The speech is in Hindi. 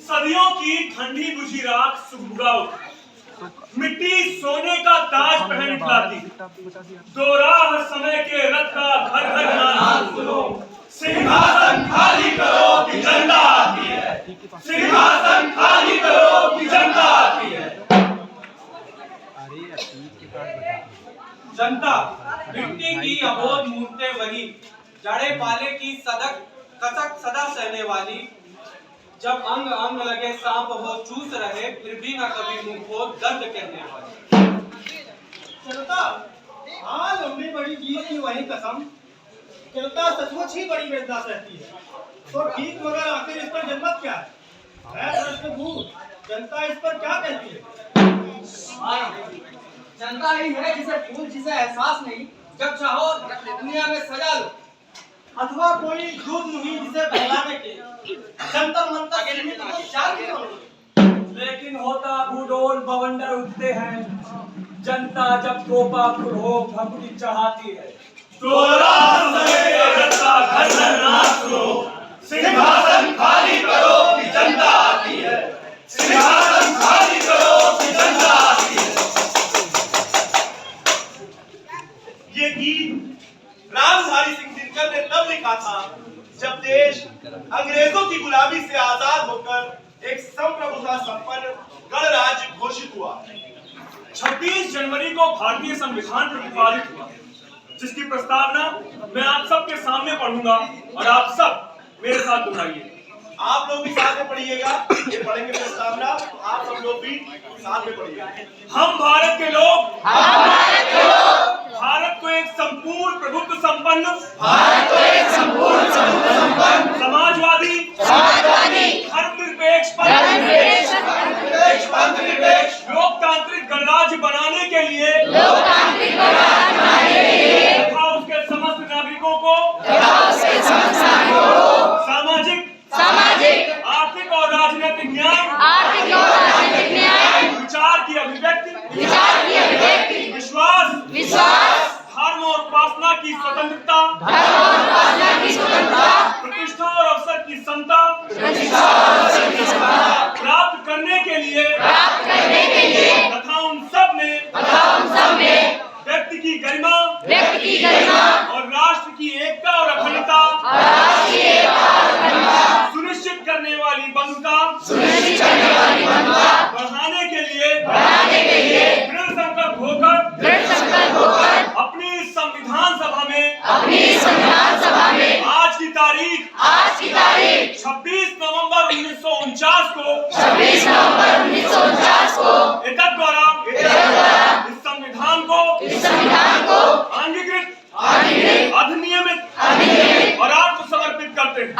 सदियों की ठंडी बुझी राख सुबह मिट्टी सोने का ताज पहन निकलाती। दोराह समय के रथ का घर घर नाद सुनो, सिंहासन खाली करो कि जनता आती है, सिंहासन खाली करो कि जनता आती है। जनता मिट्टी की अबोध मूर्तें वही, जड़े पाले की सदक कसक सदा सहने वाली। जब अंग अंग लगे सांप हो चूस रहे, फिर भी न कभी मुंह खोल दर्द कहने वाली। जनता हाँ लंबी बड़ी जीत की वही कसम, जनता सचमुच ही बड़ी वेदना सहती है। तो ठीक मगर आखिर इस पर जनमत क्या है प्रश्न भूत, जनता इस पर क्या कहती है? जनता ही है जिसे फूल जिसे एहसास नहीं, जब चाहो दुनिया में सजा लो। अथवा कोई दूध मुहिम जिसे बहलाने के जंतर मंतर सीमित को चार की करो। लेकिन होता भूडोल बवंडर उठते हैं, जनता जब तोपा खुरहो भकुटी चढ़ाती है। दोराह समय के रथ का घर घर नाद सुनो, सिंहासन खाली करो कि जनता आती है, सिंहासन खाली करो कि जनता आती है। ये गीत रामधारी सिंह दिनकर ने तब लिखा था जब देश अंग्रेजों की गुलामी से आजाद होकर एक संप्रभुता संपन्न गणराज्य घोषित हुआ। 26 जनवरी को भारतीय संविधान प्रतिपादित हुआ, जिसकी प्रस्तावना मैं आप सबके सामने पढ़ूंगा और आप सब मेरे साथ दोहराइए। आप लोग भी साथ में पढ़िएगा, ये पढ़ेंगे प्रस्तावना, आप सब लोग भी साथ में पढ़िएगा। हम भारत के लोग भारत को एक संपूर्ण प्रभुत्व संपन्न समाजवादी धर्मनिरपेक्ष लोकतांत्रिक गणराज्य बनाने के लिए तथा उसके समस्त नागरिकों को सामाजिक आर्थिक और राजनीतिक न्याय विचार की अभिव्यक्ति विश्वास धर्म और उपासना की स्वतंत्रता प्रतिष्ठा और अवसर की समता प्राप्त करने के लिए तथा उन सब में व्यक्ति की गरिमा और राष्ट्र की एकता और अखंडता सुनिश्चित करने वाली बंधुता बढ़ाने के लिए दृढ़ संकल्प होकर अपनी संविधान सभा में आज की तारीख 26 नवंबर 1949 को एतद द्वारा इस संविधान को अंगीकृत अधिनियमित और आपको समर्पित करते हैं।